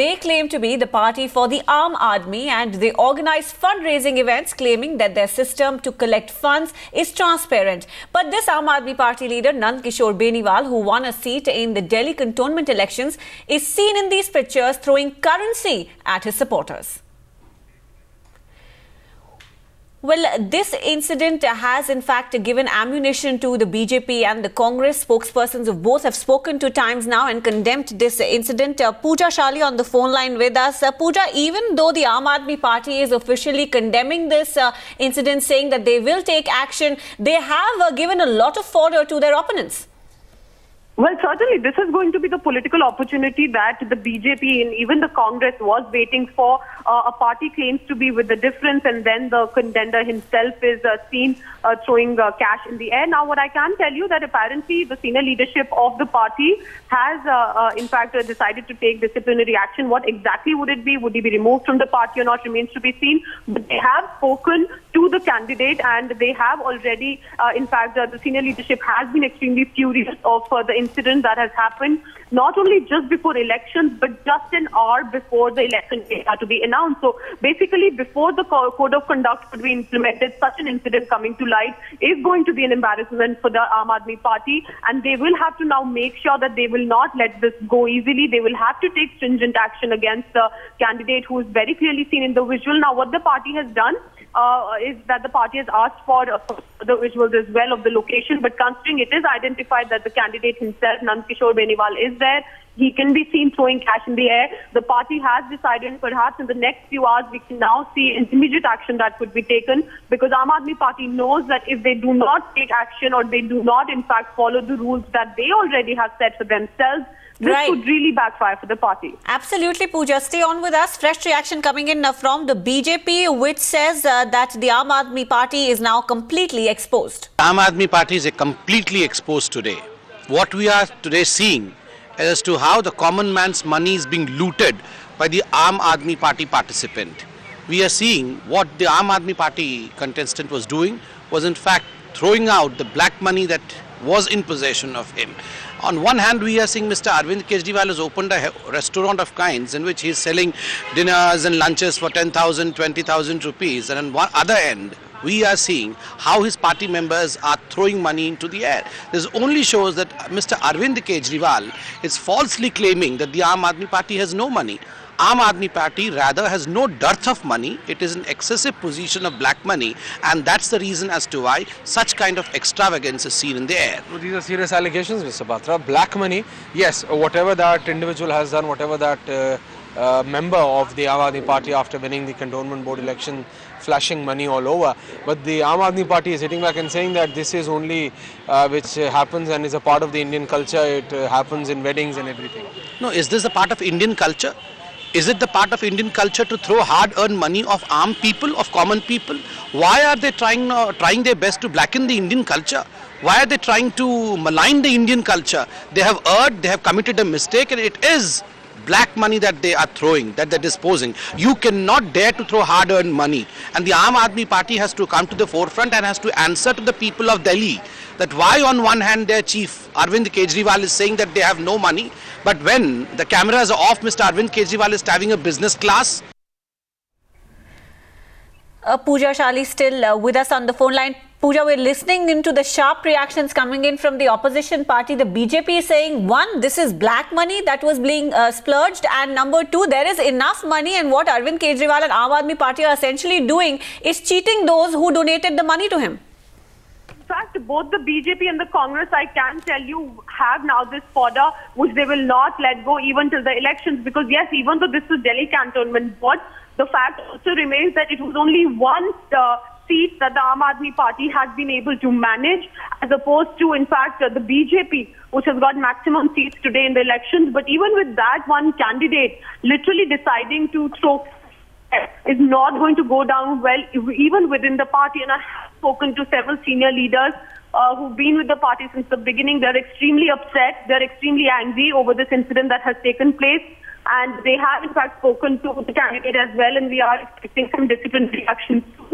They claim to be the party for the Aam Aadmi and they organize fundraising events claiming that their system to collect funds is transparent. But this Aam Aadmi Party leader Nand Kishore Beniwal, who won a seat in the Delhi cantonment elections, is seen in these pictures throwing currency at his supporters. Well, this incident has in fact given ammunition to the BJP and the Congress. Spokespersons of both have spoken to Times Now and condemned this incident. Pooja Shali on the phone line with us. Pooja, even though the Aam Aadmi Party is officially condemning this incident, saying that they will take action, they have given a lot of fodder to their opponents. Well, certainly this is going to be the political opportunity that the BJP and even the Congress was waiting for. A party claims to be with the difference, and then the contender himself is seen throwing cash in the air. Now, what I can tell you that apparently the senior leadership of the party has, in fact, decided to take disciplinary action. What exactly would it be? Would he be removed from the party or not remains to be seen. But they have spoken to the candidate, and they have already, in fact, the senior leadership has been extremely furious of the incident that has happened, not only just before elections, but just an hour before the election data to be announced. So basically, before the code of conduct could be implemented, such an incident coming to light is going to be an embarrassment for the Aam Aadmi Party, and they will have to now make sure that they will not let this go easily. They will have to take stringent action against the candidate who is very clearly seen in the visual. Now, what the party has done is that the party has asked for the visuals as well of the location, but considering it is identified that the candidate himself, Nand Kishore Beniwal, is there, he can be seen throwing cash in the air. The party has decided perhaps in the next few hours we can now see an immediate action that could be taken, because Aam Aadmi Party knows that if they do not take action or they do not in fact follow the rules that they already have set for themselves, this could really backfire for the party. Absolutely, Pooja. Stay on with us. Fresh reaction coming in from the BJP, which says that the Aam Aadmi Party is now completely exposed. Aam Aadmi Party is completely exposed today. What we are today seeing as to how the common man's money is being looted by the Aam Aadmi Party participant. We are seeing what the Aam Aadmi Party contestant was doing was in fact throwing out the black money that was in possession of him. On one hand, we are seeing Mr. Arvind Kejriwal has opened a restaurant of kinds in which he is selling dinners and lunches for 10,000, 20,000 rupees. And on one other end, we are seeing how his party members are throwing money into the air. This only shows that Mr. Arvind Kejriwal is falsely claiming that the Aam Aadmi Party has no money. Aam Aadmi Party rather has no dearth of money. It is an excessive position of black money, and that's the reason as to why such kind of extravagance is seen in the air. Well, these are serious allegations, Mr. Batra. Black money, yes, whatever that individual has done, whatever that member of the Aam Aadmi Party after winning the cantonment board election, flashing money all over. But the Aam Aadmi Party is sitting back and saying that this is only which happens and is a part of the Indian culture. It happens in weddings and everything. No, is this a part of Indian culture? Is it the part of Indian culture to throw hard-earned money of armed people, of common people? Why are they trying their best to blacken the Indian culture? Why are they trying to malign the Indian culture? They have erred, they have committed a mistake, and it is black money that they are throwing, that they're disposing. You cannot dare to throw hard-earned money. And the Aam Aadmi Party has to come to the forefront and has to answer to the people of Delhi that why on one hand their chief Arvind Kejriwal is saying that they have no money, but when the cameras are off, Mr. Arvind Kejriwal is having a business class. Pooja Shali still with us on the phone line. Pooja, we're listening into the sharp reactions coming in from the opposition party. The BJP is saying, one, this is black money that was being splurged, and number two, there is enough money, and what Arvind Kejriwal and Aam Aadmi Party are essentially doing is cheating those who donated the money to him. In fact, both the BJP and the Congress, I can tell you, have now this fodder which they will not let go even till the elections, because yes, even though this is Delhi cantonment board, the fact also remains that it was only one seat that the Aam Aadmi Party has been able to manage, as opposed to, in fact, the BJP, which has got maximum seats today in the elections. But even with that one candidate literally deciding to throw is not going to go down well, even within the party. And I have spoken to several senior leaders who've been with the party since the beginning. They're extremely upset. They're extremely angry over this incident that has taken place. And they have, in fact, spoken to the candidate as well. And we are expecting some disciplinary action soon.